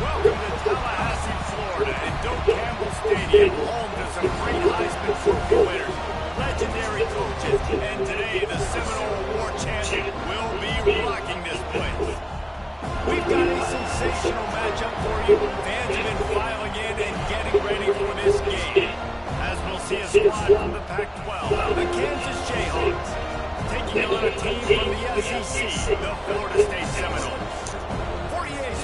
Welcome to Tallahassee, Florida, and Doak Campbell Stadium, home to some great Heisman Trophy winners, legendary coaches, and today the Seminole Award champion will be rocking this place. We've got a sensational matchup for you. Fans have been filing in and getting ready for this game. As we'll see a squad from the Pac-12, the Kansas Jayhawks, taking on a team from the SEC, the Florida State Seminoles.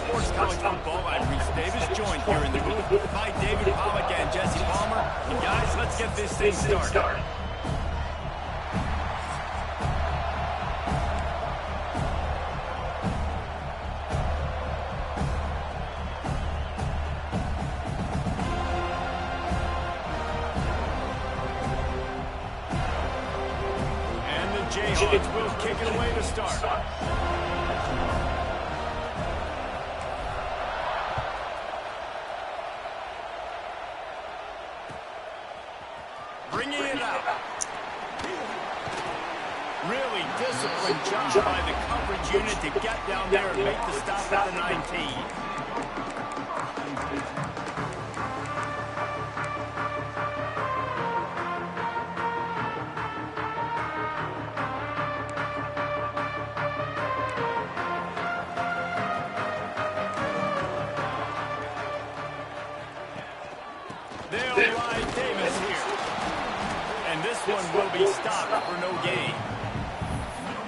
Sports College Football, I'm Reese Davis, joined here in the booth by David Pollock and Jesse Palmer. And guys, let's get this thing started. And the Jayhawks will kick it away to start. Bringing it out. Really disciplined job by the coverage unit to get down there and make the stop at the 19. They'll ride Davis here. And this one will be stopped for no gain.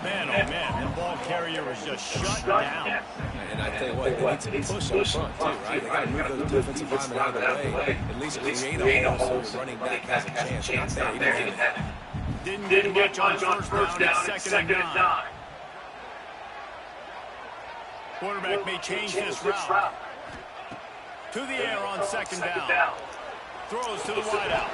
Man, oh man, the ball carrier was just shut down. And I tell you what, they need to push up front too, right? They got to move the defensive lineman out of the way. At least create a hole so the running back has a chance. Not there, he didn't get it. Didn't get much on first down. It's second and 9. Quarterback may change this route. To the air on second down. Throws to the wideout.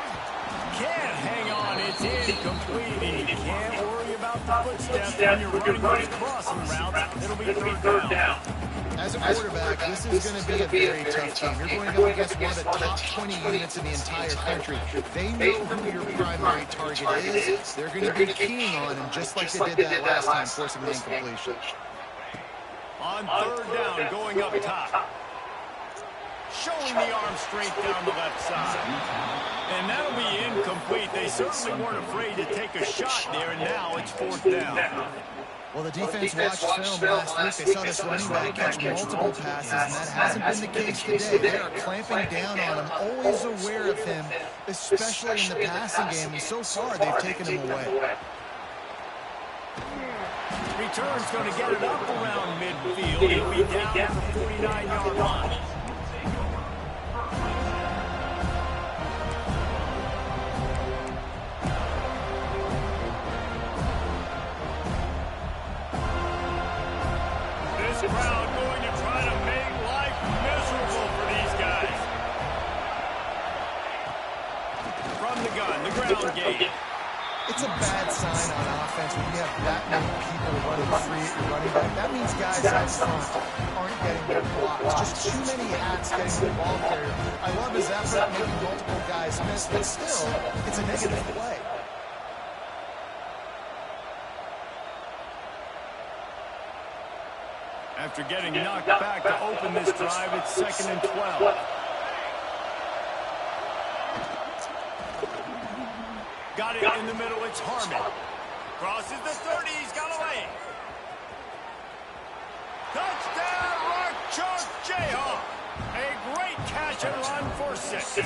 Can't hang on, it's incomplete. You can't worry about the footsteps when you're running those crossing routes. It'll be third down. As a quarterback, this is going to be a very tough team. You're going up against one of the top 20 units in the entire country. They know who your primary target is. They're going to be keying on him, just like they did that last time, forcing the incompletion. On third down, going up top. Showing the arm strength down the left side. And that'll be incomplete. They certainly weren't afraid to take a shot there, and now it's fourth down. Well, the defense watched film last week. They saw this running back catch multiple passes, and that hasn't been the case today. They are clamping down on him, always aware of him, especially in the passing game. And so far, they've taken him away. Return's going to get it up around midfield. He'll be down at the 49-yard line. crowd going to try to make life miserable for these guys. From the gun, the ground game. It's a bad sign on offense when you have that many people running free at your running back. That means guys up front aren't getting their blocks. Just too many hats getting to the ball carrier. I love his effort making multiple guys miss, but still, it's a negative play. After getting knocked back to open this drive, it's 2nd and 12. Got it in the middle, it's Harmon. Crosses the 30, he's got away. Touchdown, Rock Jayhawk. A great catch and run for 6.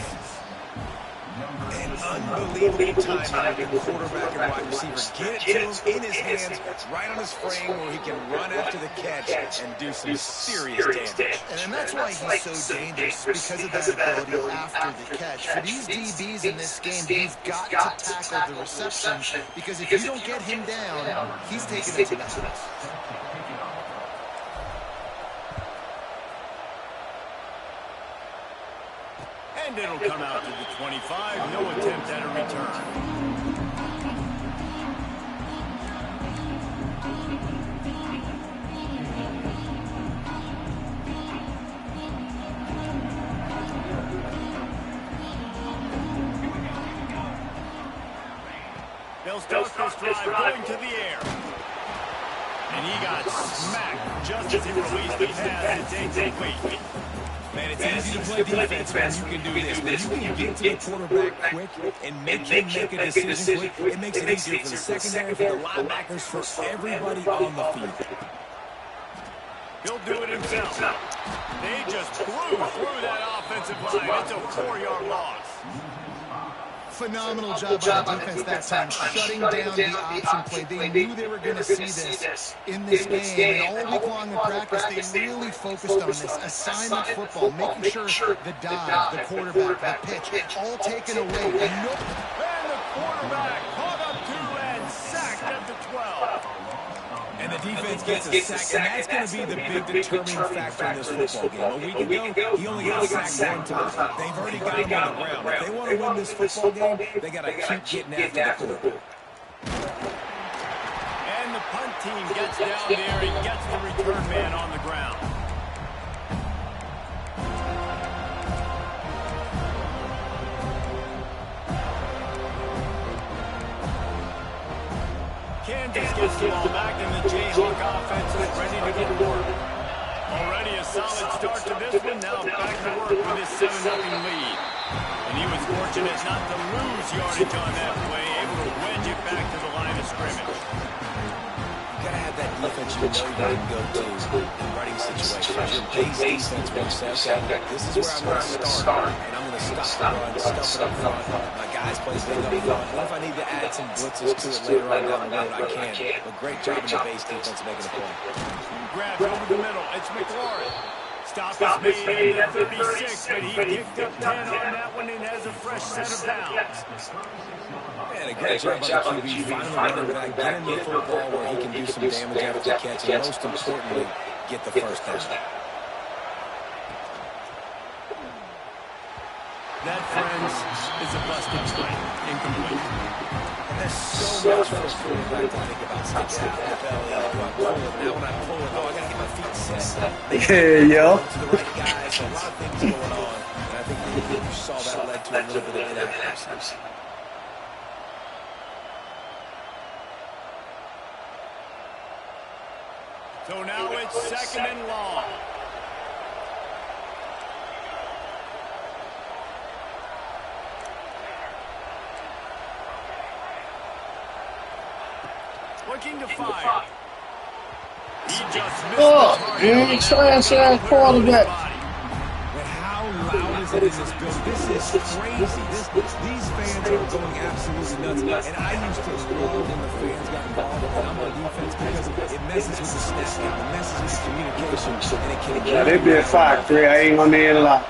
An unbelievable time to the quarterback and wide receiver. Get it to him in his hands, right on his frame, where he can run after the catch and do some serious damage. And that's why he's so dangerous, because of that ability after the catch. For these DBs in this game, you've got to tackle the reception, because if you don't get him down, he's taking it to the house. And it'll come out to the 25. No attempt at a return. They'll start this drive going to the air. And he got smacked just as he released the pass. It's incomplete. Man, it's easy to play defense when you can do this. When you can get to the quarterback quick and make him make a decision quick, it makes it easier for the secondary, for the linebackers, for everybody on the field. He'll do it himself. They just flew through that offensive line. It's a 4-yard loss. Phenomenal job by the defense that time, shutting down the option play. They knew they were going to see this in this game, and all week long in practice, they really focused on this assignment football, making sure the dive, the quarterback, the pitch, all taken away. And the quarterback caught up to and sacked at the 12. And the defense gets a sack, and that's going to be the big determining factor in this football game. A week ago, he only got sacked one time. They've already got him on the ground. If they want to win this football game, they got to keep getting after the quarterback. And the punt team gets down there and gets the return man on the ground. Kansas gets the ball back, and the Jayhawk offense is ready to get to work. Already a solid start to this one. Now back to work with his 7-0 lead. And he was fortunate not to lose yardage on that play, able to wedge it back to the line of scrimmage. You got to have that defense you know you can go to in running situations. Your base defense when you say, okay, this is where I'm going to start, and I'm going to stop the run, stuff it up front. My guys play big up front. What if I need to add some blitzes to it later on down the road? I can. But great job in the base defense making a play. Grabs over the middle. It's McLaurin. Stop is made at the 36, but he picked up 10 on that one and has a fresh set of downs. Man, a great job by the QB, finally running back, get him the football where he can do some damage after the catch, and most importantly, get the first down. That, friends, is a busted play. Incomplete. And there's so much for a quarterback to think about. Sticking out the belly, do I pull it? Now when I pull it, I got to get my feet set. Yeah, yo. To the right guys, so a lot of things going on. And I think you saw that led to a little bit of inaccuracy. So now it's 2nd and long. Looking to fire. He just missed the trash-ass quarterback. But how loud is it in this building? This is crazy. These fans are going absolutely nuts. And I used to love when the fans got involved and I'm on defense because it messes with the snap count, it messes with the communication, and it can. Yeah, they been 5-3. I ain't gonna need a lot.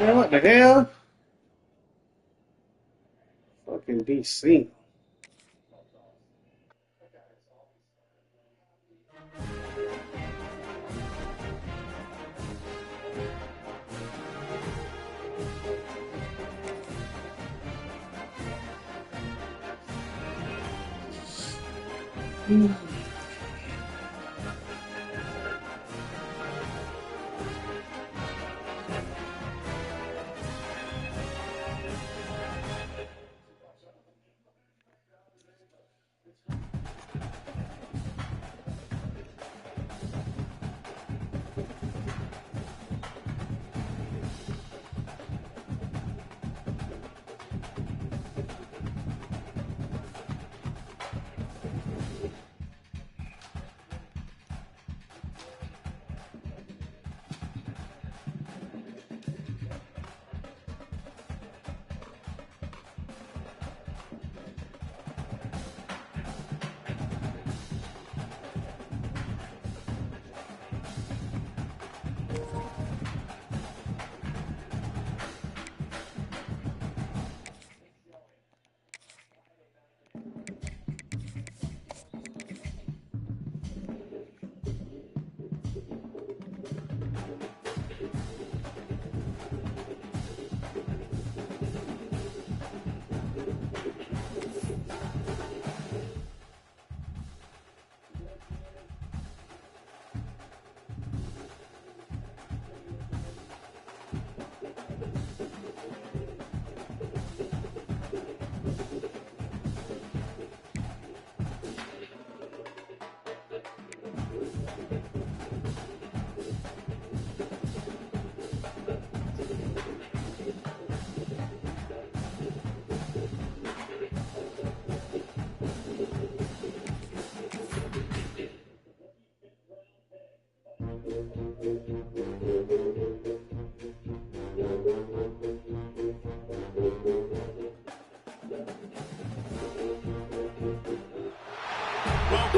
Man, what the hell? Fucking DC. Welcome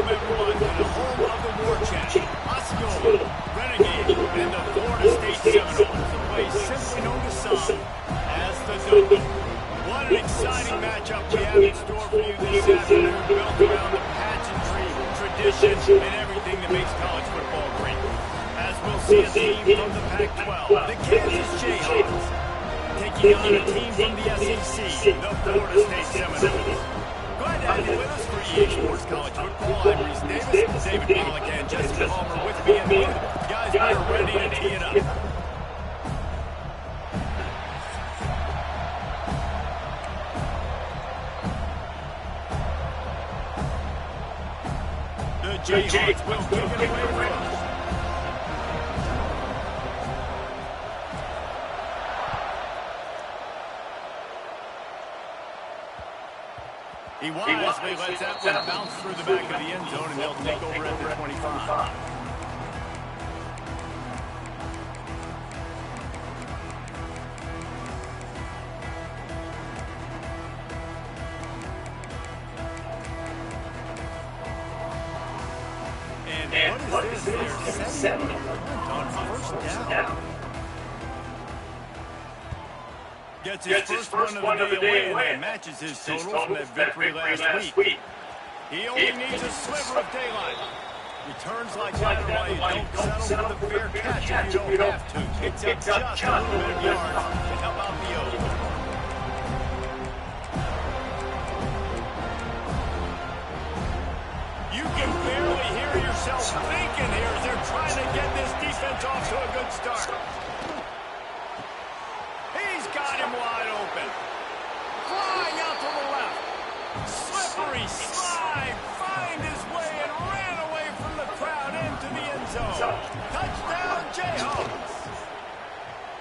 everyone to the home of the War Chant, Osceola, Renegade, and the Florida State Seminoles, a place simply known to some as the Dome. What an exciting matchup we have in store for you this afternoon, built around the pageantry, tradition, and everything that makes college football great. As we'll see a team from the Pac-12, the Kansas Jayhawks, taking on a team from the SEC, the Florida State Seminoles. Glad to have you with us for EA Sports College Football. I'm Reese Davis, David Pollock, and Jesse Palmer with me. And guys, we are ready to tee it up. The Jayhawks will kick it away first. He wisely lets that one bounce through the back of the end zone, and they'll take over at the 25. And what is this? They're setting on first down. Gets his first one of the day away and matches his total from that victory last week. He only needs a sliver of daylight. Returns like that are why you don't settle with a fair catch if you don't have to. Picks up just a little bit of yards to help out the O's. You can barely hear yourself thinking here as they're trying to get this defense off to a good start. Got him wide open. Flying out to the left. Slippery slide. Find his way and ran away from the crowd into the end zone. Touchdown, Jayhawks.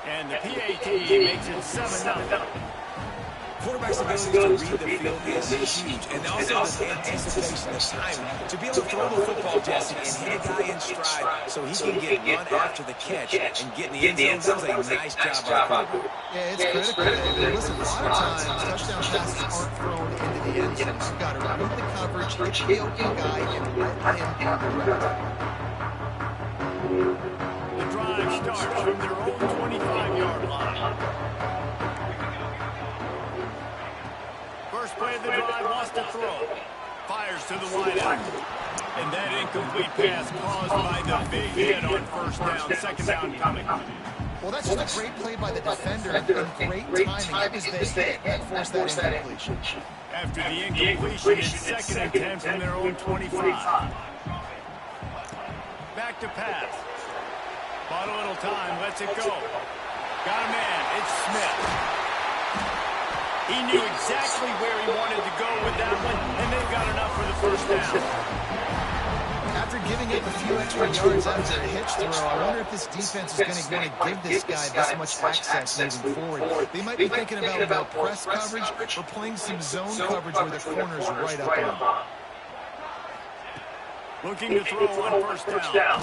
And the PAT makes it 7-0. Quarterback's ability to read the field is huge, and also the anticipation of time to be able to throw the football, Jesse, and hit a guy in stride so he can get run after the catch and get in the end zone. Does a nice job by the quarterback. Yeah, it's critical. Listen, a lot of times touchdown passes aren't thrown into the end zone. You've got to remove the coverage, hit the open guy, and let him do the rest. The drive starts from their own 25-yard line. First play of the drive, wants to throw. Fires to the wideout. And that incomplete pass caused by the big hit on first down. Second down coming. Well, that's just a great play by the defender and great timing. It was the hit that forced that incompletion. After the incompletion, it's 2nd and 10 from their own 25. Back to pass. Bought a little time, lets it go. Got a man, it's Smith. He knew exactly where he wanted to go with that one, and they got enough for the first down. After giving up a few extra yards after a hitch throw, I wonder if this defense is going to want to give this guy this much access moving forward. They might be thinking about more press coverage or playing some zone coverage where the corner's right up on him. Looking to throw on first down.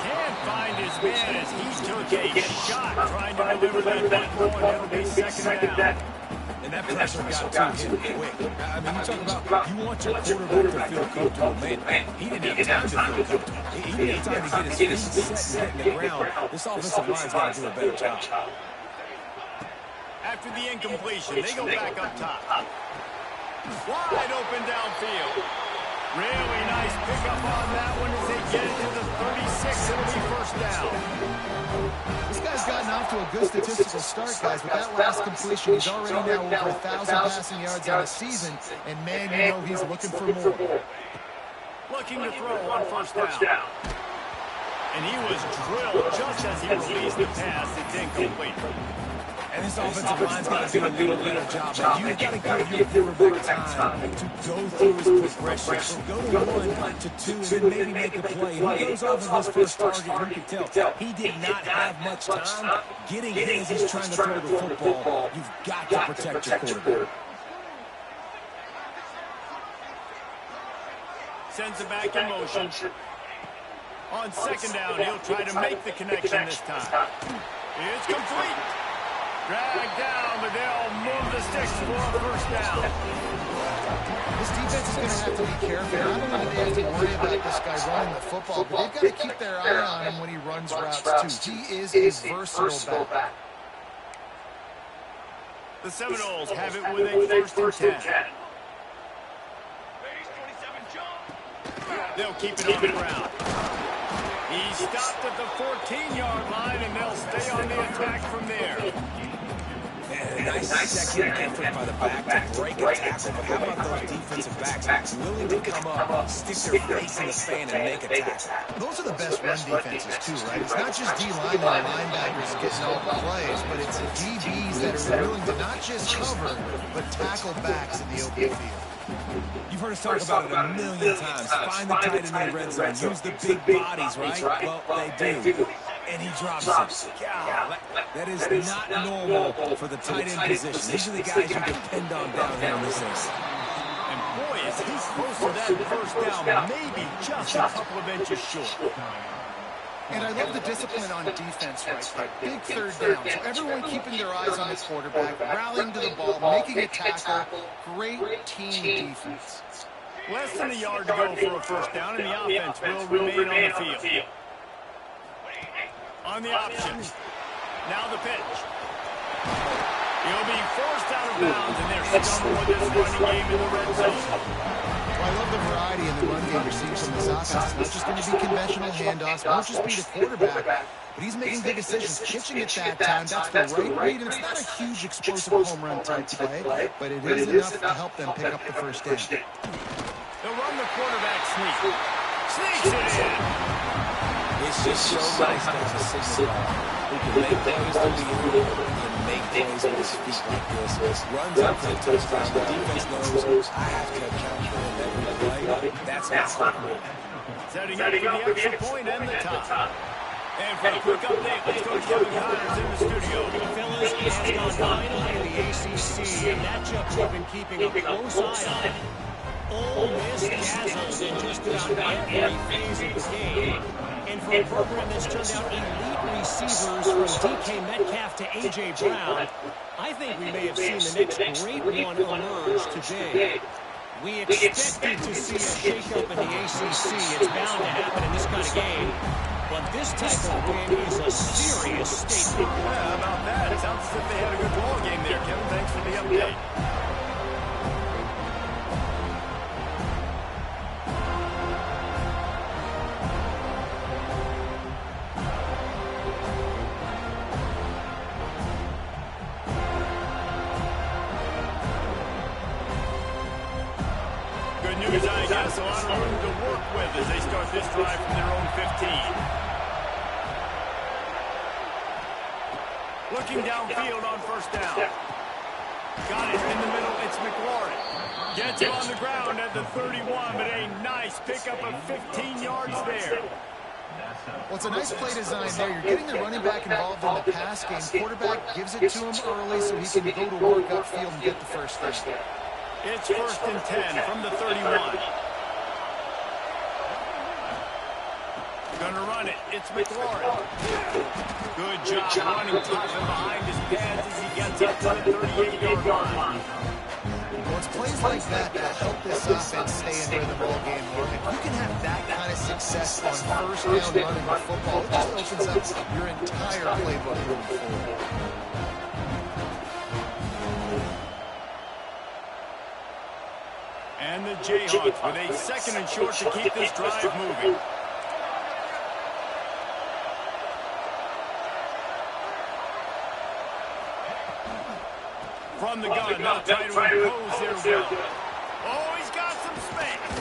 Can't find his man as he took a shot trying to deliver that football, and it'll be 2nd down. And that pressure got to him quick. I mean, you talk about you want your quarterback to feel comfortable. Man, he didn't have time to feel comfortable. He didn't have time to get his feet set and hitting the ground. This offensive line's got to do a better job. After the incompletion, they go back up top. Wide open downfield. Really nice pickup on that one as they get it to the 36. It'll be first down. This guy's gotten off to a good statistical start, guys. With that last completion, he's already now over 1,000 passing yards on the season. And, man, you know he's looking for more. Looking to throw on first down. And he was drilled just as he released the pass. It's incomplete. And this offensive line's got to do a little better job. You've got to give your quarterback time to go through his progression. Go to 1 to 2 and then maybe make a play. He goes off of his first target. You can tell he did not have much time getting his. He's trying to throw the football. You've got to protect your quarterback. Sends it back in motion. On 2nd down, he'll try to make the connection this time. It's complete. Dragged down, but they'll move the sticks for a first down. This defense is going to have to be careful. Not only do they have to worry about this guy running the football, but they've got to keep their eye on him when he runs routes, too. He is a versatile back. The Seminoles have it with a 1st and 10. They'll keep it on the ground. He stopped at the 14-yard line, and they'll stay on the attack from there. Nice second effort by the back to break a tackle. But how about those defensive backs willing to come up, stick their face in the fan, and make a tackle? Those are the best run defenses, too, right? It's not just D-line and linebackers getting all the plays, but it's DBs that are willing to not just cover, but tackle backs in the open field. You've heard us talk about it a million times. Find the tight end in the red zone. Use the big bodies, right? Well, they do. And he drops it. God, that is not normal for the tight end position. These are the guys you depend on down here in this area. And boy, is he close to that first down, maybe just a couple of inches short. And I love the discipline on defense right there. Big 3rd down. So everyone keeping their eyes on the quarterback, rallying to the ball, making a tackle. Great team defense. Less than a yard to go for a first down, and the offense will remain on the field. On the option. Now the pitch. He'll be forced out of bounds, and they're stumbling with this running game in the red zone. Well, I love the variety in the run game you're seeing from this offense. It's not just going to be conventional handoffs, won't just be the quarterback, but he's making good decisions, pitching at that time. That's the right read, and it's not a huge explosive home run type play, but it is enough to help them pick up the first down. They'll run the quarterback sneak. Sneaks it in. It's just so nice to have a signal who can make plays through the air, who can make plays with his feet like this. Runs up for the touchdown. The defense knows I have to account for him every play. That's my point. Setting up for the extra point and the top. And for a quick update, let's go to Kevin Connors in the studio. Fellas, it has gone vital in the ACC, and that matchup we've been keeping a close eye on. Ole Miss dazzles in just about every phase of the game. And for a program that's turned out elite receivers from DK Metcalf to A.J. Brown, I think we may have seen the next great one emerge today. We expected to see a shakeup in the ACC. It's bound to happen in this kind of game. But this type of win is a serious statement. Yeah, how about that? It sounds as if they had a good ball game there, Kevin. Thanks for the update. news, I guess. A lot of room to work with as they start this drive from their own 15. Looking downfield on first down. Got it in the middle. It's McLaurin. Gets him on the ground at the 31, but a nice pickup of 15 yards there. Well, it's a nice play design there. You're getting the running back involved in the pass game. Quarterback gives it to him early so he can go to work upfield and get the first down. It's 1st and 10 from the 31. Gonna run it. It's McLaurin. Good job running tough and behind his pads as he gets up to the 38-yard line. Well, it's plays like that that help this offense stay in rhythm all game long. If you can have that kind of success on first down running the football, it just opens up your entire playbook moving forward. And the Jayhawks with a 2nd and short to keep this drive moving. From the gun, now trying to impose their will. Oh, he's got some space.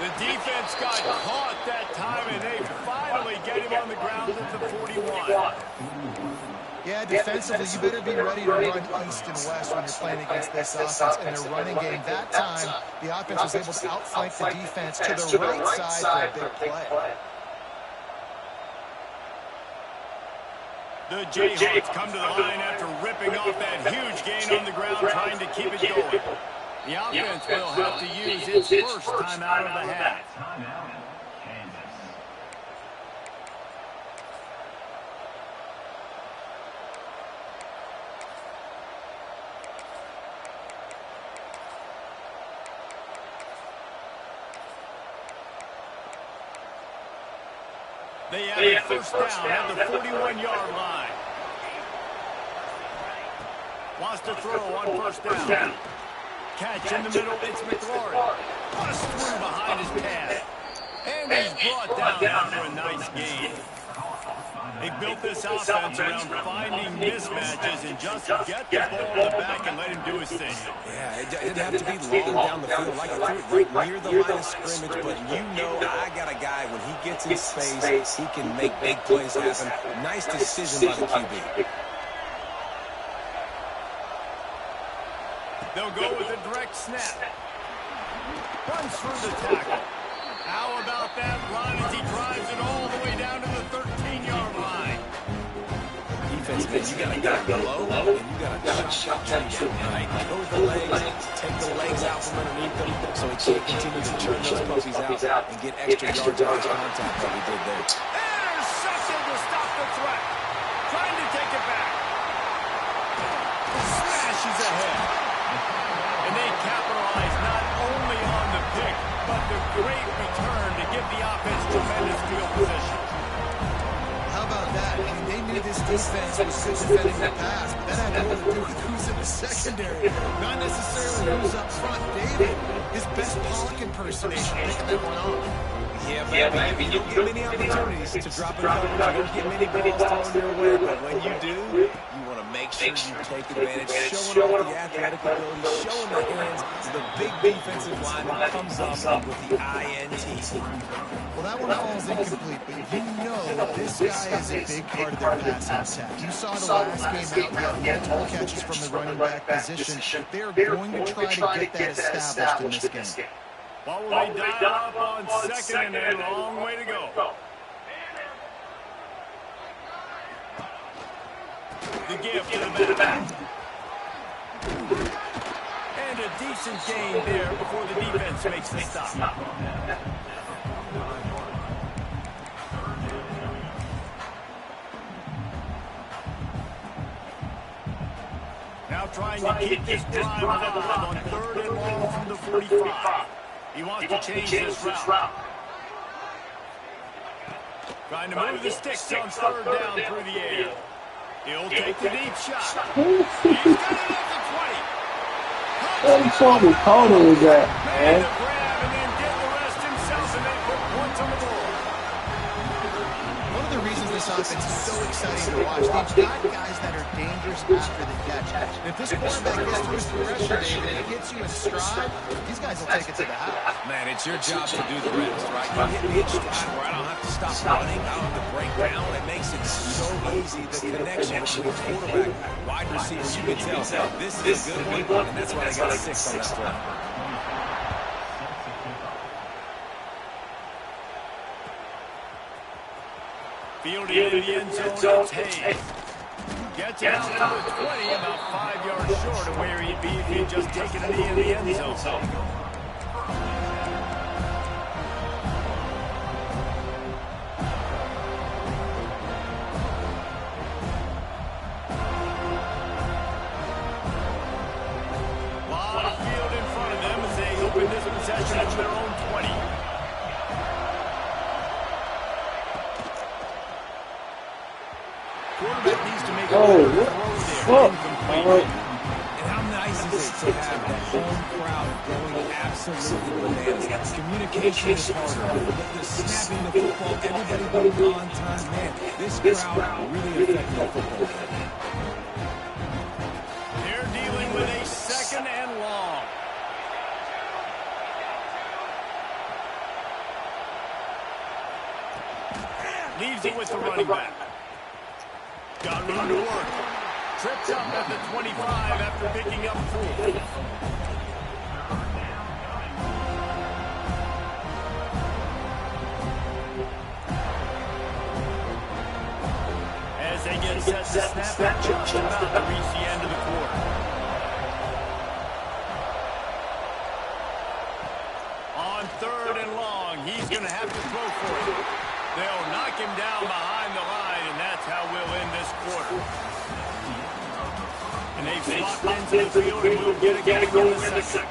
The defense got caught that time, and they finally get him on the ground at the 41. Yeah, defensively, you better be ready to run east and west when you're playing against this offense in their running game. That time, the offense was able to outflank the defense to the right side for a big play. The Jayhawks come to the line after ripping off that huge gain on the ground, trying to keep it going. The offense will have to use its first timeout of the half. They have a first down at the 41-yard line. Wants to throw on first down. Catch in the middle, it's McLaurin. Busts through behind his pad. And he's brought down after a nice gain. They built this offense around finding mismatches and just get the ball in the back and let him do his thing. Yeah, it didn't have to be long down the field. Like I threw it right near the line of scrimmage, but you know I got a guy, when he gets in space, he can make big plays happen. Nice decision by the QB. They'll go with a direct snap. Runs through the tackle. How about that run as he drives it all the way down to the 13-yard line? Defense, man, you got to go low, and you got to shut that down, right? Go with the legs, take the legs out from underneath them so he can't continue to turn those puppies out and get extra yards after contact that we did there. Intercepted to stop the threat. Trying to take it back. Smashes ahead. And they capitalize not only on the pick, but the great return to give the offense tremendous field position. How about that? I mean, they knew this defense was good defending the pass, but that had more to do with who's in the secondary, not necessarily who's up front. David, his best Pollock impersonation, picking that one off. Yeah, baby, you don't get many opportunities to drop it down. You don't get many balls thrown your way, but when you do, you want to make sure you take advantage, showing off the athletic ability, showing the hands. The big defensive lineman comes up with the INT. Well, that one falls incomplete, but you know this guy is a big part of their passing attack. You saw the last game out, he had multiple catches from the running back position. They're going to try to get that established in this game. What will they dial up on second and a long way to go? The give to the back. And a decent gain there before the defense makes the stop. Now trying to keep this drive alive on 3rd and long from the 45. He wants to change this route. Trying to move the sticks on 3rd down through the air. He'll take the deep shot. He's got it at the 20. What sort of total is that, Man man? to grab and then get the rest himself, and they put points on the board. One of the reasons this this offense is so exciting to watch. They've got guys that are dangerous after the catch. If this quarterback gets through his progression, David, and hits you in stride, these guys will take it to the house. Man, it's your job to do the rest, right? You hit me in stride where I don't have to stop running, I don't have to break down. It makes it so easy, the connection between quarterback, wide receiver. You can tell this is a good one, and that's why they got 6 on that throw. Fielding into the end zone, it's Hayes. Gets it out to the 20, about 5 yards short of where he'd be if he'd just taken a knee in the end zone. Lot of field in front of them as they open this possession from their own 20. Quarterback needs to make a throw there. Incomplete. And how nice is it to have that home crowd going absolutely bananas? Communication is harder. The snapping the football, everybody being on time. Man, this crowd really affecting the football game. They're dealing with a 2nd and long. Leaves it with the running back. Got room to work. Tripped up at the 25 after picking up 4. As they get set to snap, just about to reach the end of the quarter. On 3rd and long, he's going to have to throw for it. They'll knock him down behind the line, and that's how we'll end this quarter. And they've flocked into the field, and we'll get it going in the 2nd.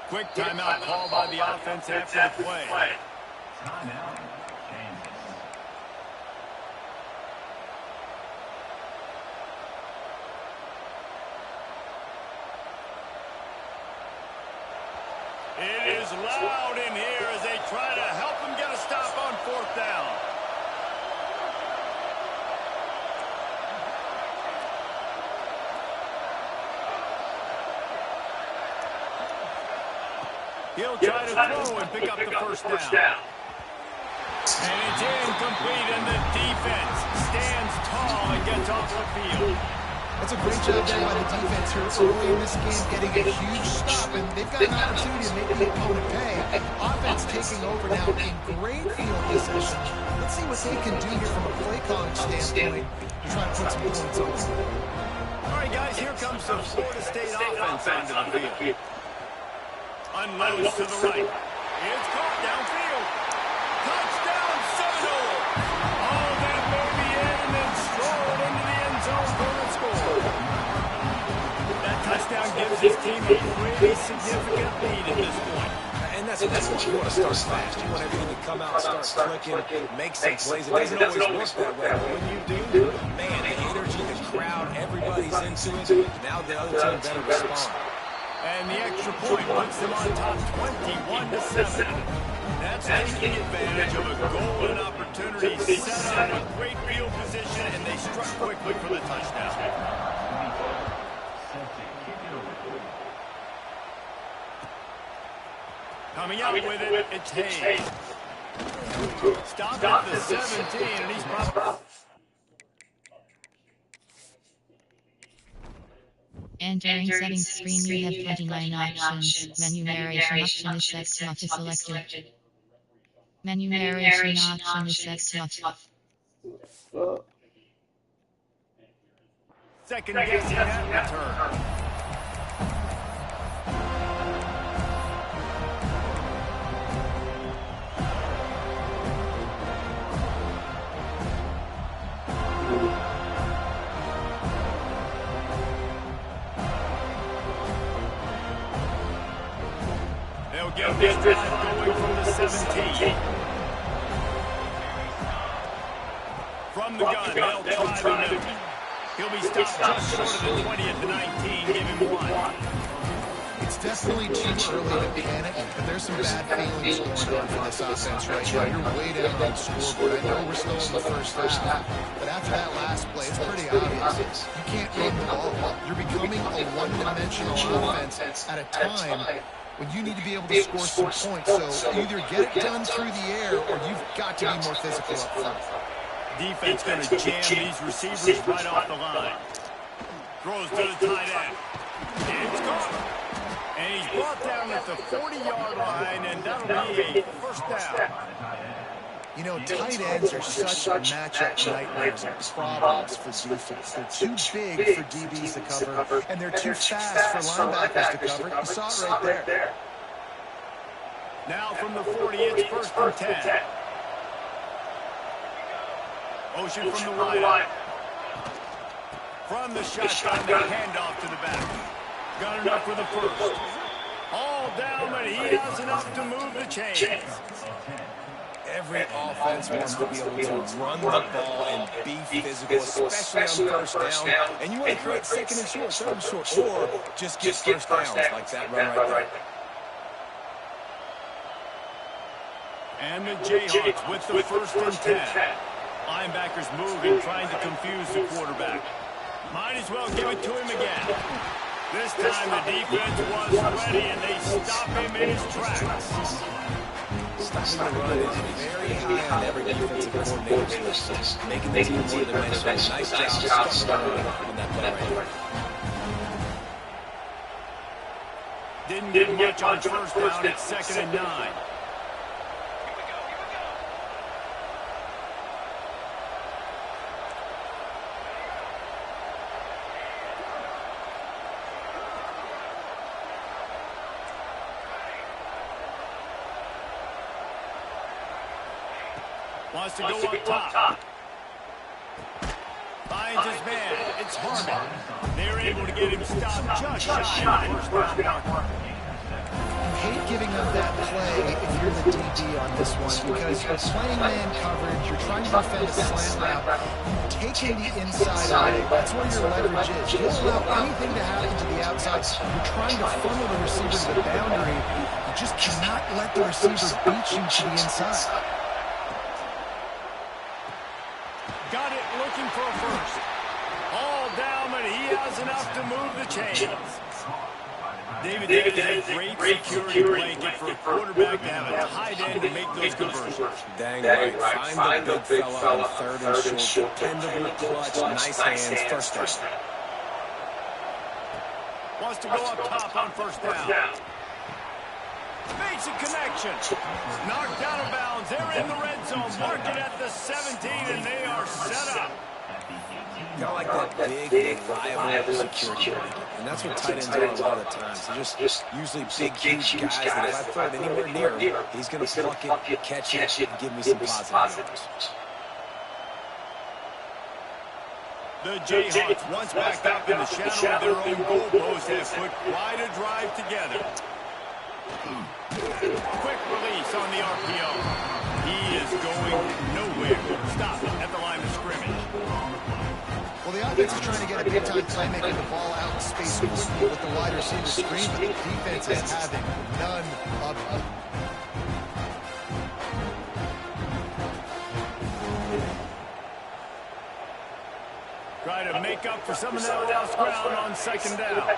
Quick timeout called by the offense after the play. Timeout, Kansas. It is loud in here as they try to help him get a stop on 4th down. He'll try to throw and pick up the first down. And it's incomplete, and the defense stands tall and gets off the field. That's a great job there by the defense here early in this game, getting a huge stop, and they've got an opportunity to make the opponent pay. Offense taking over now in great field position. Let's see what they can do here from a play calling standpoint to try and put some points on. All right, guys, here comes the Florida State offense onto the field. Unloads to the right. It's caught downfield. Touchdown, Seminole! Oh, that may be in and then strolled into the end zone for the score. That touchdown gives his team a pretty significant lead at this point. And that's what you want to start fast. You want everything to come out, start clicking, make some plays. It doesn't always work that way, but when you do, man, the energy, the crowd, everybody's into it. Now the other team better respond. And the extra point puts them on top 21-7. That's taking advantage of a golden opportunity set up with great field position, and they struck quickly for the touchdown. Coming out with it, it's Hayes. Stopped at the 17, and he's probably... Entering settings screen, we have 29 options. Menu narration option is set not to selected. Menu narration option is set to. Second guessing that return. They'll get this drive going from the 17. From the gun, they'll try the middle. He'll be stopped just short of the 20 at the 19. Give him 1. It's definitely too early to panic, but there's some bad feelings going on for this offense right now. You're way down on the scoreboard. I know we're still in the first half, but after that last play, it's pretty obvious. You can't run the ball. You're becoming a one-dimensional offense at a time when you need to be able to score some points. So either get it done through the air or you've got to be more physical up front. Defense going to jam these receivers right off the line. Throws to the tight end. It's caught. And he's brought down at the 40-yard line, and that'll be a first down. You know, tight ends are such matchup nightmares and problems for defense. They're too big for DBs to cover, and they're too fast for linebackers to cover. You saw it right there. Now from the 40, it's first and 10. Motion from the wide. From the shotgun, the handoff to the back. Got enough for the first. All down, but he has enough to move the chains. Every offense wants to be able to run the ball and be physical, especially on first down. And you want to create second and short, third and short, or just get first downs like that run right there. And the Jayhawks with the first and 10. Linebackers moving, trying to confuse the quarterback. Might as well give it to him again. This time the defense was ready, and they stop him in his tracks. Stopping the run is very high on every defensive coordinator's list. Making the team more dimensional. Nice job stopping the run on that play right there. Didn't get much on first down. It's second and 9. Wants to go up top. Finds his man. It's Harmon. They're able to get him stopped just shy of the first down mark. You hate giving up that play if you're the DB on this one because you're playing man coverage, you're trying to defend a slant route, you're taking the inside away. That's where your leverage is. You don't allow anything to happen to the outside. You're trying to funnel the receiver to the boundary. You just cannot let the receiver beat you to the inside. Got it, looking for a first. All down, but he has enough to move the chains. David is a great security blanket for a quarterback to have a tight end to make those conversions. Dang right. Find the big fella on third and short. Dependable clutch, nice hands, first down. Wants to go up top on first down. Makes a connection. Knocked out of bounds. They're in the red zone. Mark it at the 17, and they are set up. Kind of like that big, reliable security blanket. And that's what tight ends are a lot of the times. They're just usually big, huge guys that if I throw it anywhere near him, he's going to pluck it, catch it, and give me some positive yards. The Jayhawks, once backed up in the shadow of their own goalpost, have put quite a drive together. Quick release on the RPO. He is going nowhere. Stop at the line of scrimmage. Well, the offense is trying to get a big-time play, making the ball out in space quickly with the wide receiver screen, but the defense is having none of it. Try to make up for some of that lost ground on second down.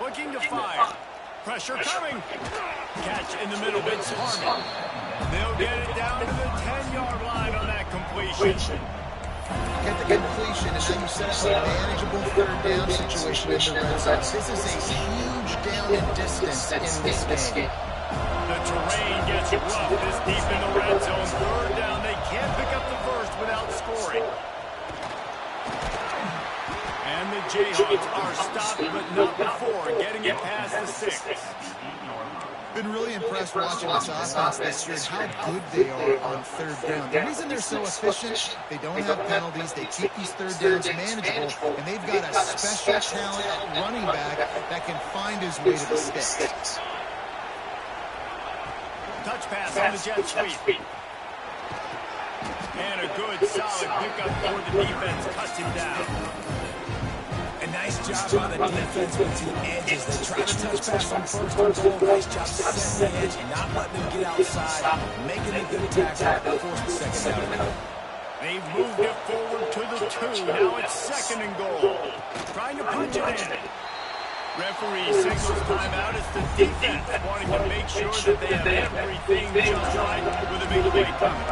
Looking to fire. Pressure coming. Catch in the middle. It's Harmon. They'll get it down to the 10-yard line on that completion. Get the completion, and then you set up a manageable third down situation in the red zone. This is a huge down in distance in this game. The terrain gets rough this deep in the red zone. Third down. They can't pick up the first without scoring. And the Jayhawks are stopped, but not before getting it past the 6. Been really impressed watching this offense this year and how good they are on third down. The reason they're so efficient, they don't have penalties, they keep these third downs manageable, and they've got a special talent at running back that can find his way to the sticks. Touch pass on the jet sweep. And a good, solid pickup for the defense. Cuts him down. A nice job on the defense with the edges. They try to touch pass on first and goal. Nice job setting the edge, not letting them get outside, making a good tackle, force the second down. They've moved it forward to the 2. Now it's second and goal. Trying to punch it in. Referee signals timeout. It's the defense wanting to make sure that they have everything just right with a big play coming.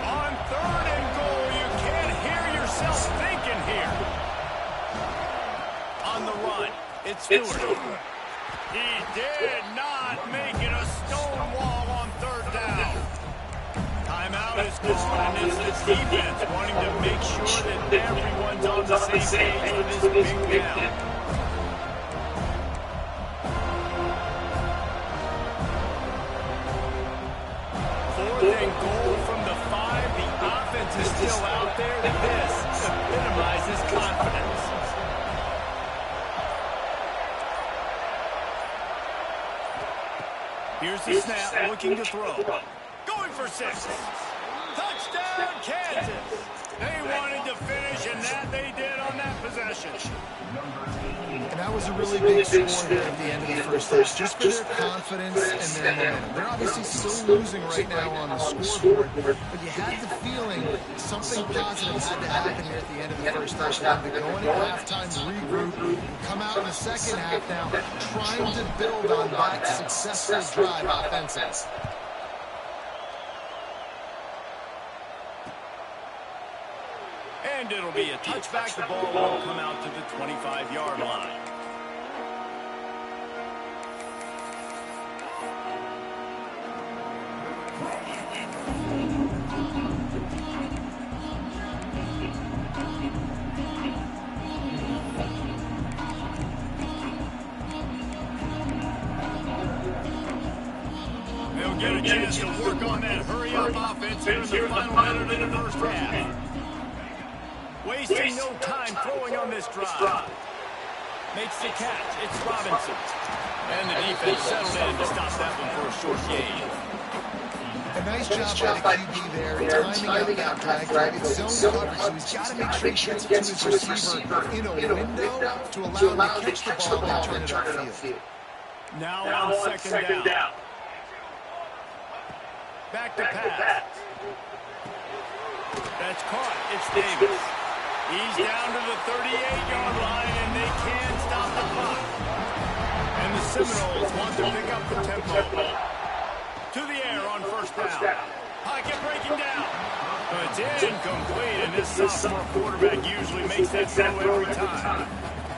On third and goal, you can't hear yourself thinking here. On the run, it's Stewart. He did not make it a stone wall on third down. Timeout is called, and it's the defense wanting to make sure that everyone's on the same page for this big down. Fourth and goal from the 5. The offense is still out there. This epitomizes confidence. Here's the snap, looking to throw. Going for 6. Touchdown, Kansas. They wanted to finish, and that they did on that possession. And that was a really big score here at the end of the first half, just for their confidence and their momentum. They're obviously still losing right now on the scoreboard, but you had the feeling something positive had to happen here at the end of the first half. They're going to halftime, regroup, and come out in the second half now, trying to build on that successful drive offensively. And it'll be a touchback. The ball will come out to the 25-yard line. They'll get a chance to work on that hurry-up offense here in the final minute of the first half. Wasting no time throwing on this drive. Makes the catch. It's Robinson. And the defense settled in to stop that one for a short gain. A nice job by the QB there, timing out that drag. It's zone coverage, so he's got to make sure he gets it to his receiver in a window to allow him to catch the ball and turn it upfield. Now on second down. Back to pass. That's caught. It's Davis. He's down to the 38-yard line, and they can't stop the clock. And the Seminoles want to pick up the tempo. To the air on first down. Pocket breaking down. But it's incomplete, and this sophomore quarterback usually makes that throw every time.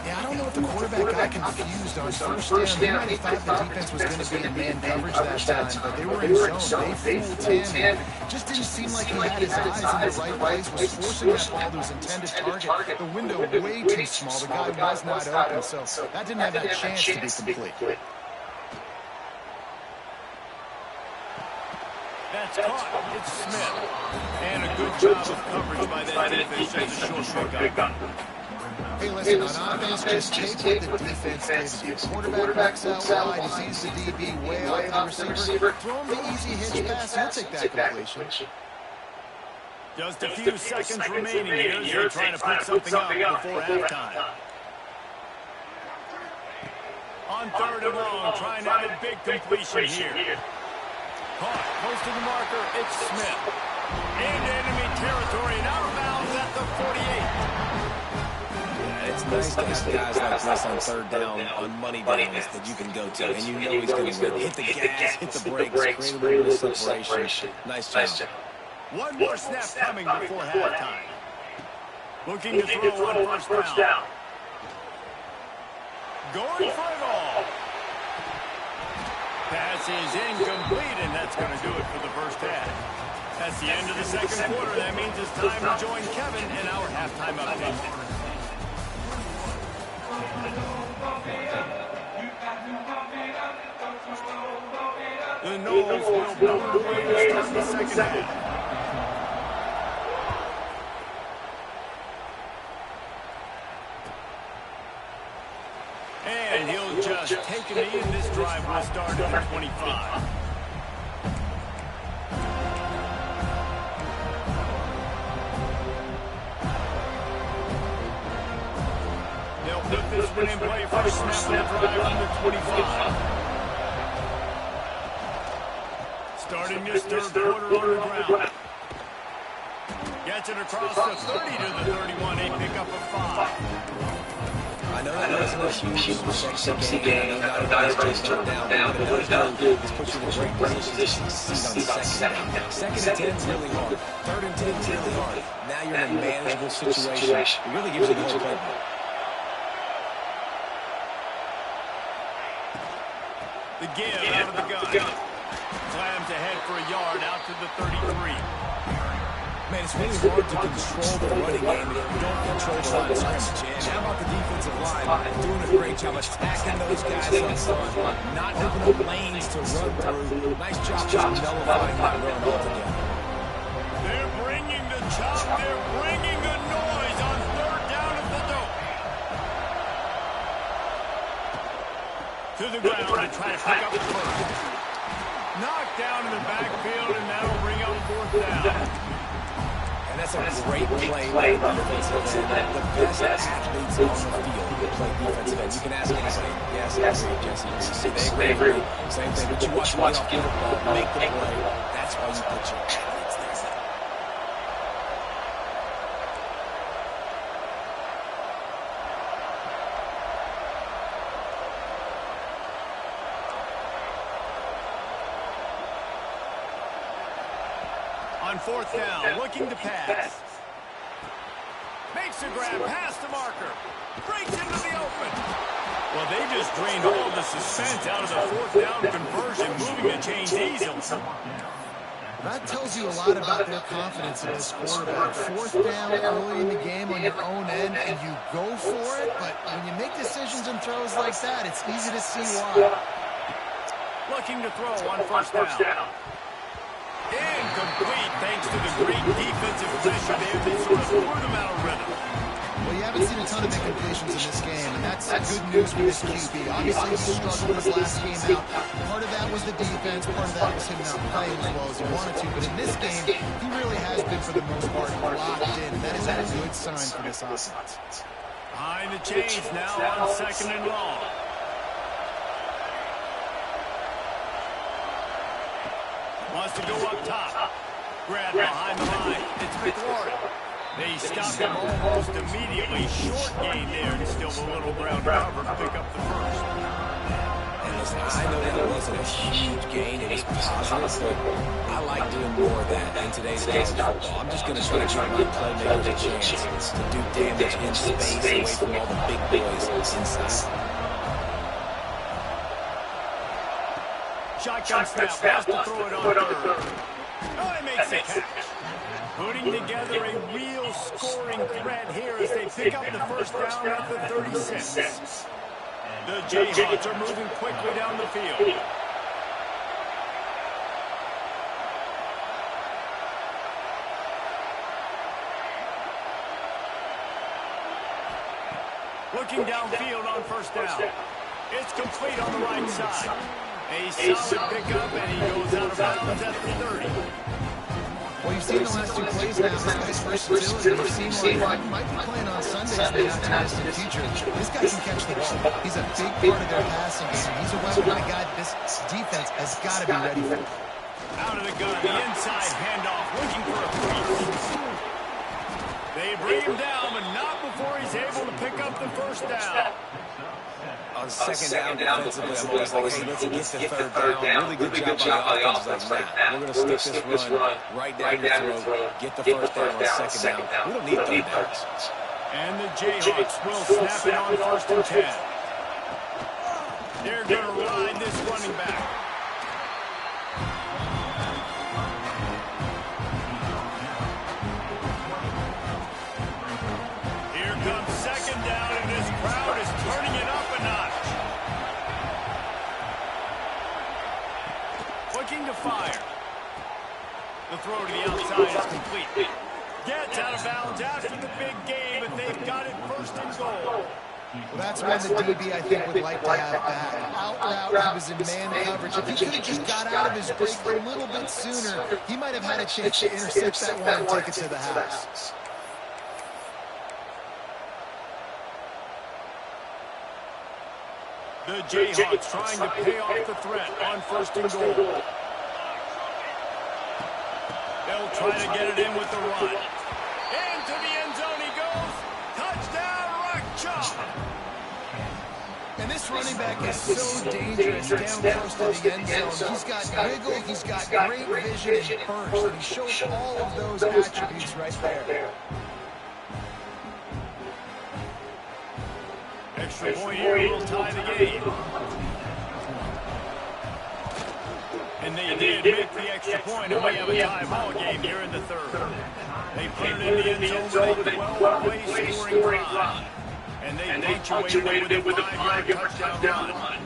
Yeah, I don't know if the quarterback got confused on first down. He might have thought the defense was going to be in man coverage that time, but they were in zone. They fooled him. Just didn't seem like he had his eyes in the right place, was forcing that ball to his intended target. The window way too small. The guy was not open, so that didn't have that chance to be complete. That's caught. It's Smith. And a good job of coverage by that defense as a short pickup. Hey, listen, on offense, just take what the defense gives you. Quarterback backs out wide, he sees the DB way out to the receiver. Throw him the easy hitch pass, he'll take that completion. Just a few seconds remaining here as they're trying to put something up before halftime. On third and long, trying to have a big completion here. Caught, close to the marker, it's Smith. Into enemy territory and out of bounds at the 48. It's nice to have guys like this on third down on money downs that you can go to, and you know he's going to hit the gas, hit the brakes, create a little bit of separation. Nice job. One more snap coming before halftime. Looking to throw on first down. Going for it all. Pass is incomplete, and that's going to do it for the first half. That's the end of the second quarter. That means it's time to join Kevin in our halftime update. The Knowles will blow away to start the second half. And he'll just take a knee, and this drive will start at the 25. They'll put this one in play for a snap and drive on the 25. Starting this third quarter on the ground. Gets it across the 30 to the 31, a pickup of 5. I know that wasn't a huge sexy game. I know that everybody's jumped down. But what it does do is put you in a great position to succeed on second down. Second and 10 is really hard. Third and 10 is really hard. Now you're in a manageable situation. It really gives you the whole playbook. The give out of the gun. Slams ahead for a yard out to the 33. Man, it's really hard to control the running game if you don't control the line of scrimmage. And how about the defensive line doing a great job attacking those guys up front, not opening up lanes to run through. Nice job just nullifying that run altogether. They're bringing the chop. They're bringing the noise on third down at the dope. To the ground to try to pick up the first. Knocked down in the backfield, and that'll bring up fourth down. And that's a great play by the defensive end. The best athletes on the field play defensive end. You can ask anybody. Yes, I agree, Jesse. They agree. Same thing. But you watch them get off the ball, make the play. That's why you put your athletes there. On fourth down, looking to pass. Makes a grab past the marker. Breaks into the open. Well, they just drained all the suspense out of the fourth down conversion, moving the chains easily. That tells you a lot about their confidence in this quarterback. Fourth down early in the game on your own end, and you go for it, but when you make decisions and throws like that, it's easy to see why. Looking to throw on first down. Incomplete thanks to the great defensive pressure there that sort of threw them out of rhythm. Well, you haven't seen a ton of incompletions in this game, and that's good news for this QB. Obviously, he struggled his last game out. Part of that was the defense. Part of that was him not playing as well as he wanted to. But in this game, he really has been, for the most part, locked in. And that is a good sign for this offense. Behind the chains now on second and long. Wants to go up top. Grab behind the line. It's McLaurin. They stop him almost immediately. Short gain there and still a little ground cover to pick up the first. And listen, I know that it wasn't a huge gain. It was positive, but I like doing more of that in today's college football. I'm just going to try to give my playmakers a chance to do damage in space away from all the big boys inside. Shotgun snap, has to throw it on third. Oh, he makes the catch. Putting together a real scoring threat here as they pick up the first down at the 36. The Jayhawks are moving quickly down the field. Looking downfield on first down. It's complete on the right side. A solid pickup, and he goes out of bounds at the 30. Well, you've seen the last two plays now. This guy's versatility. You've seen why he might be playing on Sundays in the not-too-distant future. This guy can catch the ball. He's a big part of their passing game. He's a weapon and a guy this defense has got to be ready for. Out of the gun, the inside handoff, looking for a crease. They bring him down, but not before he's able to pick up the first down. On second down defensively, I'm always like, hey, let's get the third down. Really good job by the offense. Like, nah, we're going to stick this run right down your throat, get the first down on second down. We don't need third downs. And the Jayhawks will snap it on first and 10. They're going to ride this running back. fire. The throw to the outside is complete. Gets out of bounds after the big game, but they've got it first and goal. Well, that's one the DB, I think, would like to have back. Out route, he was in man coverage. If he could have just got out of his break a little bit sooner, he might have had a chance to intercept that one and take it to the house. The Jayhawks trying to pay off the threat on first and goal. They'll try to get it in with the run. Into the end zone he goes. Touchdown, Rock Chalk. And this running back is so dangerous down close to the end zone. He's got wiggle, he's got great vision and burst. He shows all of those attributes right there. Extra point here will tie the game. And they did make the extra point, and we have a tie ball game here in the third. They put it in the end zone with a 12-play scoring drive. And they punctuated it with a 5-yard touchdown run.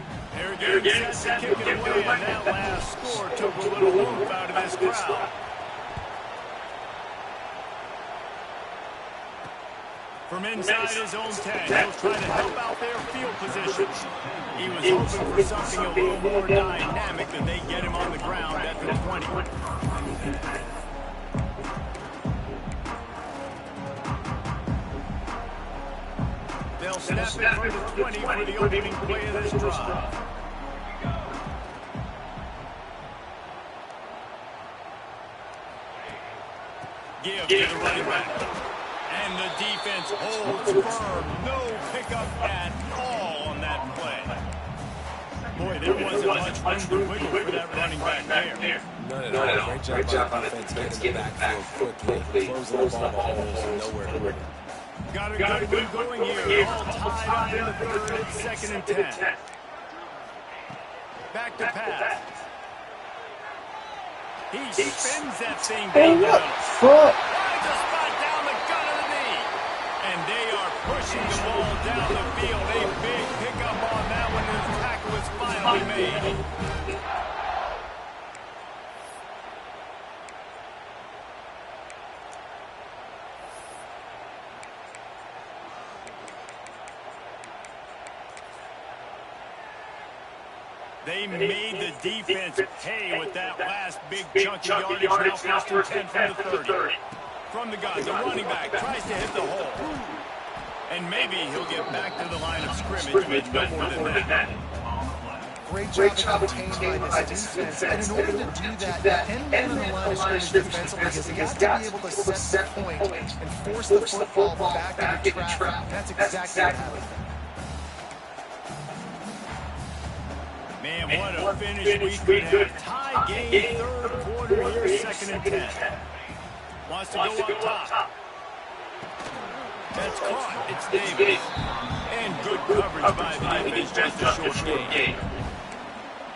They're getting set to kick it away, and that last score took a little oomph out of this crowd. From inside his own 10, he'll try to help out their field position. He was hoping for something a little more dynamic than they get him on the ground at the 20. They'll snap it from the 20 for the opening play of this drive. Give to the running back. And the defense holds firm. No pickup at all on that play. Boy, there wasn't much room to wiggle for that running back there. None at all. Great job on defense getting the backfield quickly, closing the ball to holes and nowhere to go. Got a good move going here. All tied up in the third. It's 2nd and 10. Back to pass. He spins that thing down the middle. Finds a spot down the gut of the knee. And they are pushing the ball down the field. A big pickup on that one, and the tackle is finally made. They made the defense pay with that last big chunk of yardage. Now 1st and 10 from the 30. From the gun, the running back tries to hit the hole. And maybe he'll get back to the line of scrimmage, but no more than that. Great job of contained by this defense. And in order to do that, anyone on the line of scrimmage defensively has got to be able to set the point and force the football back into traffic. That's exactly what happened. Man, what a finish we could have. Tie game, third quarter here, 2nd and 10. Wants to go up top. That's caught. It's Davis. And good coverage by the defense. Just a short game.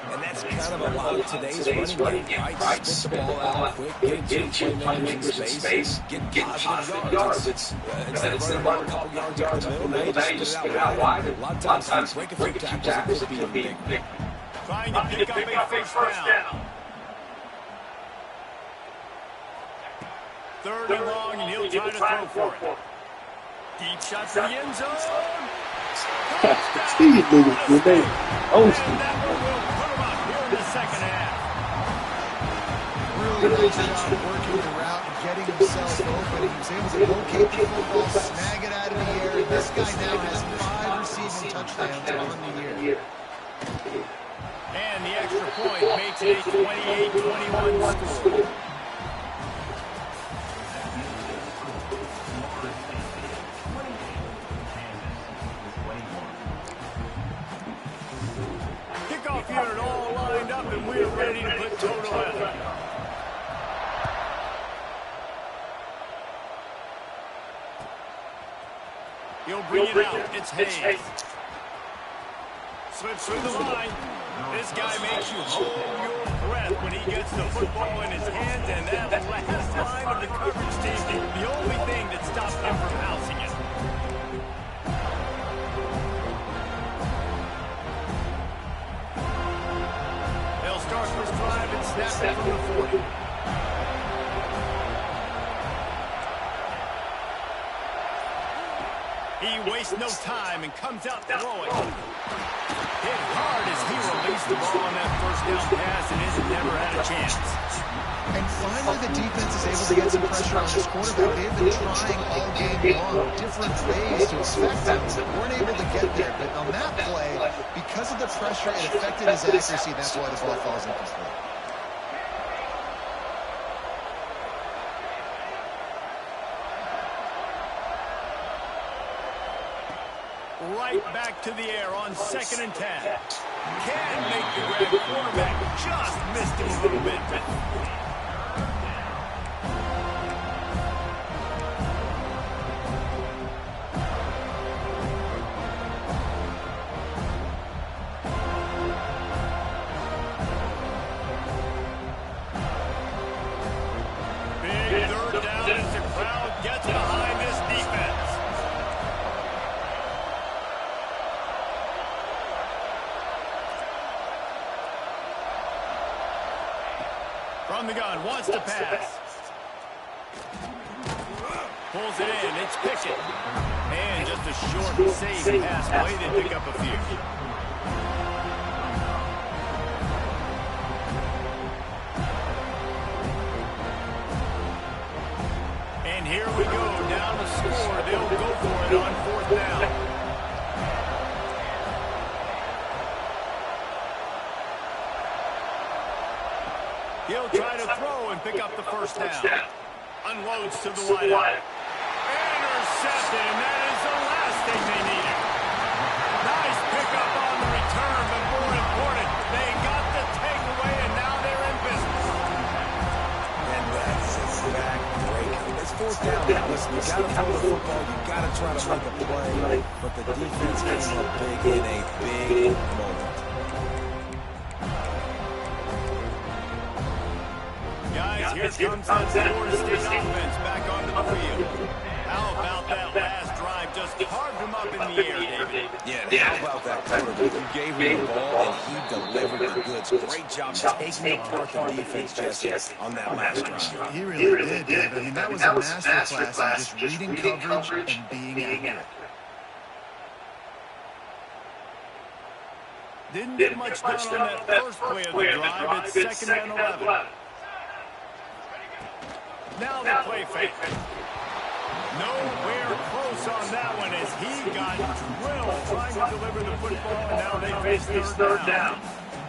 And that's kind of a lot of today's running game, right? Spit the ball out quick, get two playmakers in space, get positive yards. Instead of running a couple yards up the middle, now you just spit it out wide. A lot of times, break a few tackles, it could be big. Trying to pick up a first down. 3rd and long, and he'll try to throw for it. Deep shot to the end zone. These niggas, when they And that one will put him up here in the 2nd half. Really nice job working the route and getting himself open. He was able to locate the football, snag it out of the air. And this guy now has 5 receiving touchdowns on the year. And the extra point makes it a 28-21 score. Kickoff unit all lined up, and we're ready to put total effort. He'll bring it out. It's Hayes. Slips through the line. This guy makes you hold your breath when he gets the football in his hands, and that last line of the coverage team, the only thing that stops him from housing it. They'll start this drive and snap second from the 40. He wastes no time and comes out throwing. Hit hard as he released the ball on that first down pass and has never had a chance. And finally, the defense is able to get some pressure on this quarterback. They've been trying all game long, different ways to affect him, but weren't able to get there. But on that play, because of the pressure, it affected his accuracy. That's why the ball falls incomplete. Right back to the air on 2nd and 10. Can make the grab. Quarterback just missed him a little bit. Big 3rd down as the crowd gets behind this defense. From the gun, wants to pass. Pulls it in, it's Pickett. And just a short, safe pass play to pick up a few. And here we go, down the score. They'll go for it on 4th down. He'll try to throw and pick up the 1st down. Unloads to the wideout. Intercepted, and that is the last thing they needed. Nice pickup on the return, but more important, they got the takeaway, and now they're in business. And that's a back break. It's 4th down. Listen, you got to throw the football. You got to try to make a play. But the defense came up big in a big moment. Guys, here comes that Florida State offense back onto the field. How about that last drive? Just carved him up in the air, David. Yeah, how about that quarterback? You gave him the ball, and he delivered the goods. Great job taking apart the defense, Jesse, on that last drive. He really did, David. I mean, that was a masterclass in just reading coverage and being accurate. Didn't get much done on that first play of the drive. It's 2nd and 11. Now the play fake. Nowhere close on that one as he got drilled trying to deliver the football, and now they face 3rd down.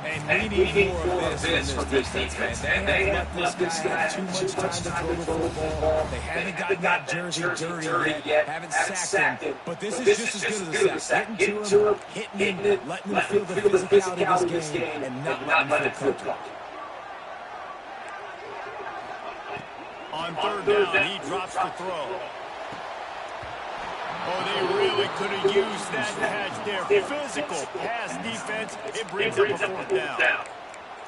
And we need more of this from this defense. They haven't let this guy have too much time to throw the football. They haven't gotten that jersey dirty yet. Haven't sacked him. But this is just as good as a sack. Getting to him, hitting him, letting him feel the physicality of this game, and not letting him feel comfortable. On 3rd down, he drops the throw. Oh, they really could have used that catch there. Physical pass defense. It brings up a 4th down.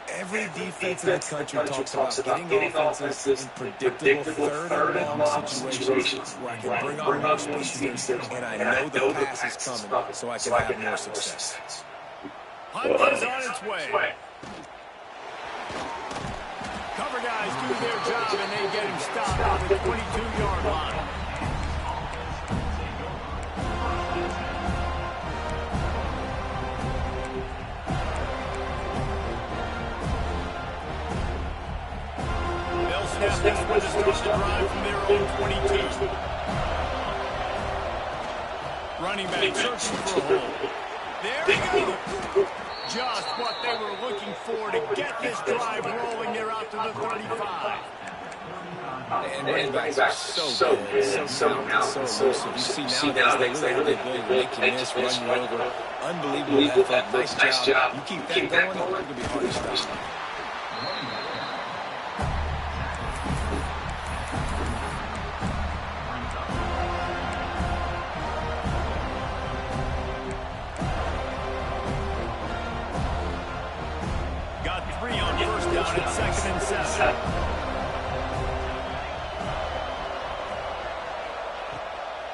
Every defense in the country talks about getting offenses in predictable 3rd and long situations where I can bring on more speed and I know the pass is coming so I can have more success. Hunt is on its way. Cover guys do their job, and they get him stopped at the 22-yard line. They'll snap this one to start the drive from their own 22. Running back searching for a hole. There we go. Just what they were looking for to get this drive rolling. They're out to the 35. And running backs are so good, so talented, so elusive. You see nowadays they really have the ability to make you miss, run you over. Unbelievable effort. Nice job. You keep that going, it's going to be hard to stop. Got 3 on 1st down at 2nd and 7.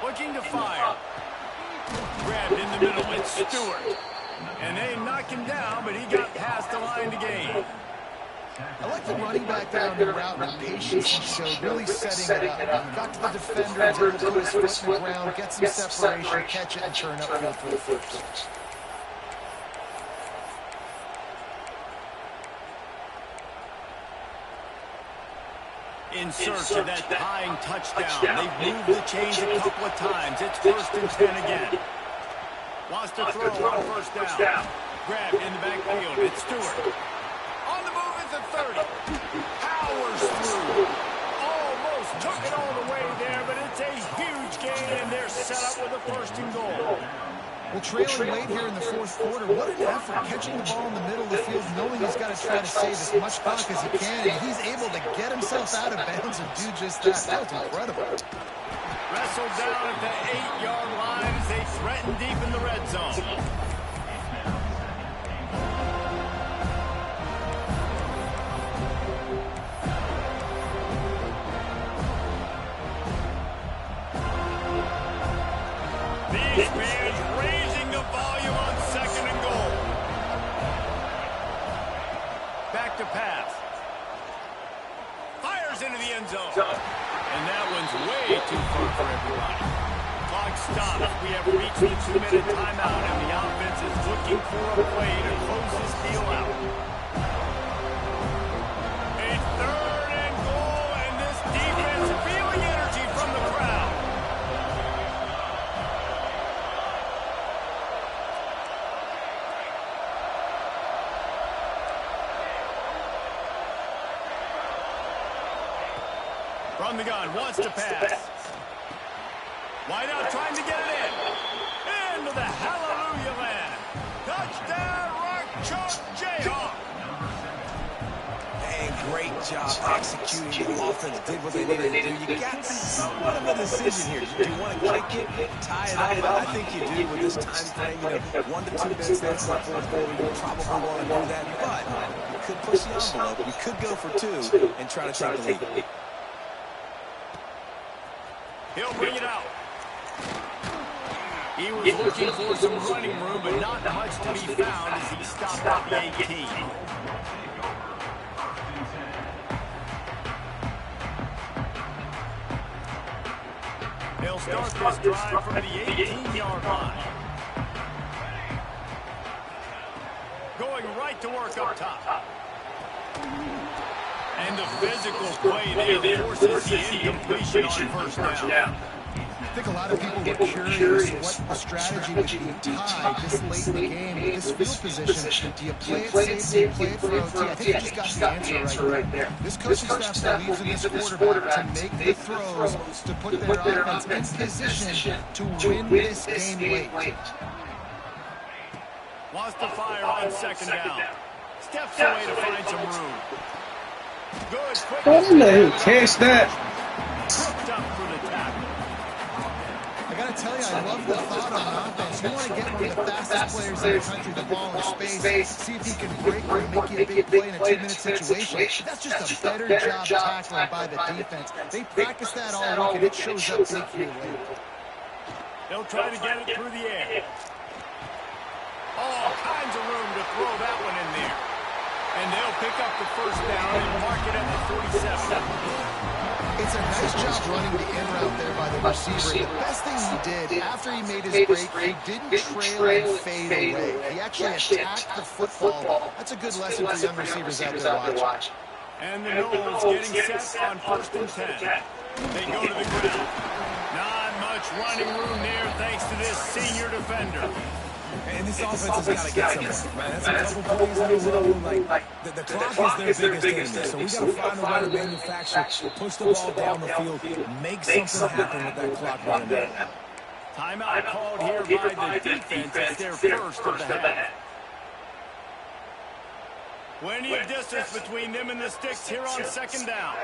Looking to fire. Grabbed in the middle, it's Stewart. And they knock him down, but he got past the line to gain. I like the running back there on the route and the patience he showed, really setting it up. Got to the defender, was able to put his foot in the ground, get some separation, catch it, and turn upfield for the first. In search of that tying touchdown. They've moved the chains a couple of times. It's 1st and 10 again. Wants to throw on 1st down. Grabbed in the backfield. It's Stewart. On the move at the 30. Powers through. Almost took it all the way there, but it's a huge gain, and they're set up with a 1st and goal. Well, trailing late here in the 4th quarter, what an effort, catching the ball in the middle of the field, knowing he's got to try to save as much clock as he can, and he's able to get himself out of bounds and do just that. That was incredible. Wrestled down at the 8-yard line as they threaten deep in the red zone. These fans raising the volume on 2nd and goal. Back to pass. Fires into the end zone. And that one's way too far for everybody. Clock stops. We have reached the 2-minute timeout, and the offense is looking for a play to close this deal out. A 3rd and goal, and this defense feeling energy from the crowd. From the gun, wants to pass. Wide out, trying to get it in. Into the hallelujah land. Touchdown, Rock Chalk Jayhawk. Hey, great job executing. The offense did what they needed to do. You got somewhat of a decision here. Do you want to kick it, tie it up? I think you do with this time frame. 1 to 2 minutes left in the 4th quarter. You probably want to do that, but you could push the envelope. You could go for 2 and try to take the lead. He'll bring it out. He was looking for some running room, but not much to be found as he stopped at the 18. He'll start this drive from the 18-yard line. Going right to work up top. And the physical play there forces the incompletion on 1st down. I think a lot of people were curious what the strategy would be tied this late in the game with this field position. Do you play it safe? Do you play it for OT? I think you just got the answer right there. This coaching staff believes in this quarterback to make the throws, to put their offense in position to win this game late. Wants to fire on 2nd down. Steps away to find some room. Good, quick. Don't let him catch that. Tripped up for the tackle. I got to tell you, I love the thought on offense. You want to get one of the fastest players in the country the ball in space, see if he can break or make you a big play in a 2-minute situation. That's just a better job tackling by the defense. They practice that all week, and it shows up big here late. They'll try to get it through the air. All kinds of room to throw that one in there. And they'll pick up the 1st down and mark it at the 47. It's a nice job running the in route there by the receiver. The best thing he did after he made his break, he didn't trail and fade away. He actually attacked the football. That's a good lesson for young receivers out there to watch. And the Knowles getting set on 1st and 10. They go to the ground. Not much running room there thanks to this senior defender. And this offense has got to get somewhere, man. That's a couple plays in a row. Like, the clock is their biggest enemy. So we got to find a way to manufacture, push the ball down the field, make something happen with that clock running down. Timeout called here by the defense. It's their first of the half. Plenty of distance between them and the sticks here on 2nd down.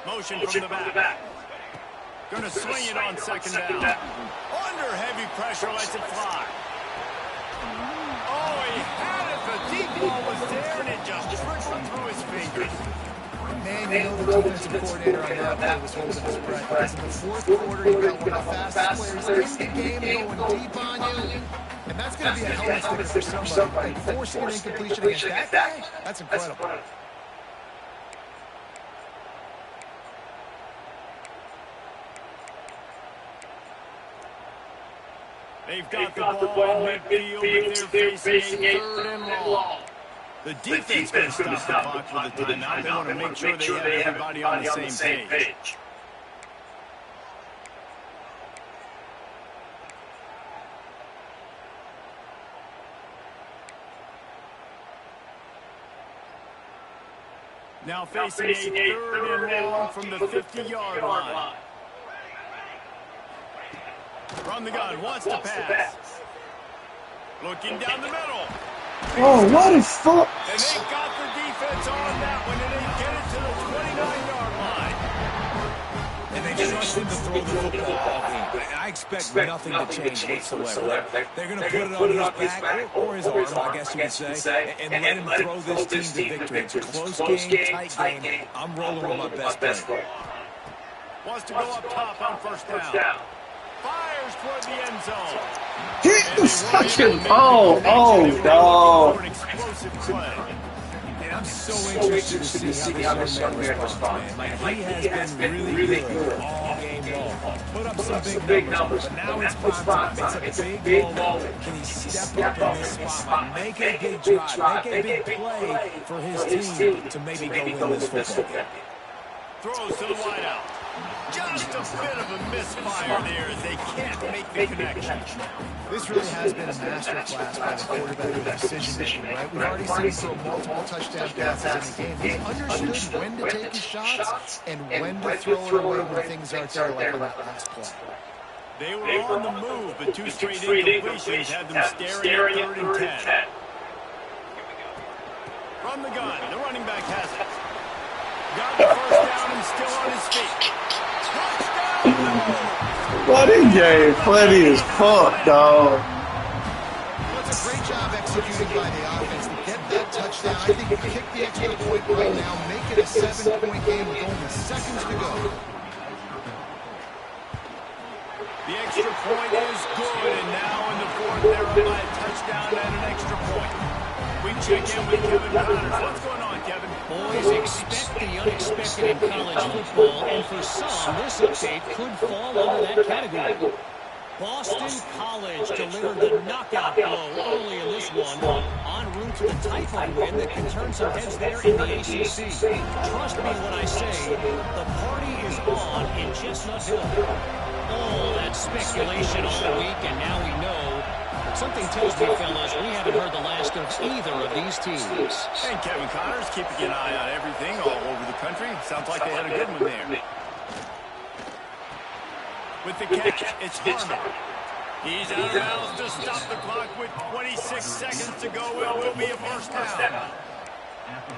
Motion from the back. Going to swing it on 2nd down. Under heavy pressure, lets it fly. Oh, he had it. The deep ball was there, and it just trickled through his fingers. Man, you know the defensive coordinator on that play was holding his breath. Because in the 4th quarter, you got one of the fastest players in the game going deep on you. And that's going to be a helmet sticker for somebody. But forcing an incompletion against that guy, that's incredible. They've got the ball in midfield, but they're facing a 3rd and long. The defense going to stop the clock with a timeout. They want to make sure they have everybody on the same page. Now facing a 3rd and long from the 50-yard line. From the gun, wants to pass. Looking down the middle. Oh, what the fuck? And they got the defense on that one, and they get it to the 29-yard line. And they trust him to throw the football all game. I expect nothing to change whatsoever. They're going to put it on his back or his arm, I guess you could say, and let him throw this team to victory. It's a close game, tight game. I'm rolling with my best player. Wants to go up top on 1st down. Fires toward the end zone. Hit the fucking ball. Oh, dog. And I'm so interested to see how this young man responds, man. Like, he has been really good all game long. Put up some big numbers, but now it's prime time. It's a big moment. Can he step up in this spot? Make a big drive. Make a big play for his team to maybe go win this football game. Throws to the wideout. Just a bit of a misfire there as they can't make the connection. This really has been a masterclass by the quarterback with decision-making, right? We've already seen him throw multiple touchdown passes in the game. He's understood when to take his shots and when to throw it away when things aren't there, like on that last play. They were on the move, but 2 straight incompletions had them staring at 3rd and 10. From the gun, the running back has it. Got the 1st down and still on his feet. What in game? Funny as fuck, dog. Well, it's a great job executing by the offense to get that touchdown. I think you kick the extra point right now, make it a 7-point game with only seconds to go. The extra point is good, and now in the 4th, they're up by a touchdown and an extra point. We check in with Kevin Connors. What's going on, Kevin? Boys, expect the unexpected in college football, and for some, this update could fall under that category. Boston College delivered the knockout blow early in this one, en route to the type of win that can turn some heads there in the ACC. Trust me when I say, the party is on in Chestnut Hill. All that speculation all week, and now we know. Something tells me, fellas, we haven't heard the last of either of these teams. And Kevin Connors keeping an eye on everything all over the country. Sounds like they had a good one there. With the catch, it's Harmon. He's out of bounds to stop the clock with 26 seconds to go. It will be a 1st down.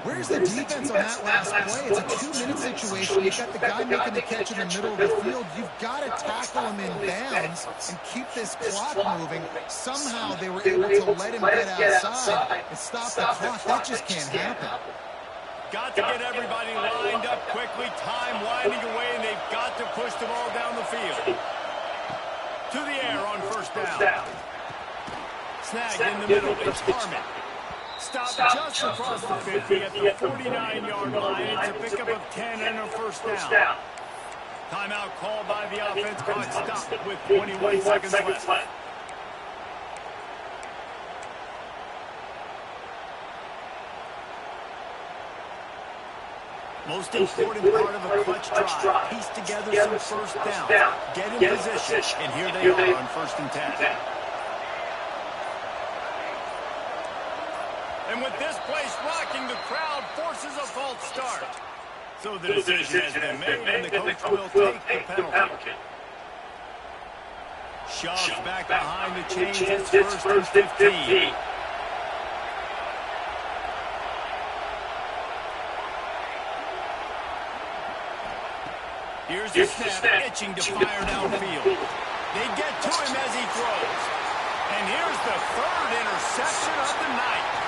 Where's the defense on that last play? It's a 2-minute situation. You've got the guy making the catch in the middle of the field. You've got to tackle him in bounds and keep this clock moving. Somehow they were able to let him get outside and stop the clock. That just can't happen. Got to get everybody lined up quickly. Time winding away, and they've got to push the ball down the field. To the air on 1st down. Snag in the middle. It's Harmon. Stop just across the 50 at the 49-yard line. It's a pickup of 10 and a 1st down. Timeout called by the offense. Clock stopped with 21 seconds left. Most important part of a clutch drive. Piece together some 1st downs. Get in position. And here they are on 1st and 10. And with this place rocking, the crowd forces a false start. So the decision has been made, and the coach will take the penalty. Shoves back behind the chains. It's 1st and 15. Here's the snap, itching to fire downfield. They get to him as he throws. And here's the 3rd interception of the night.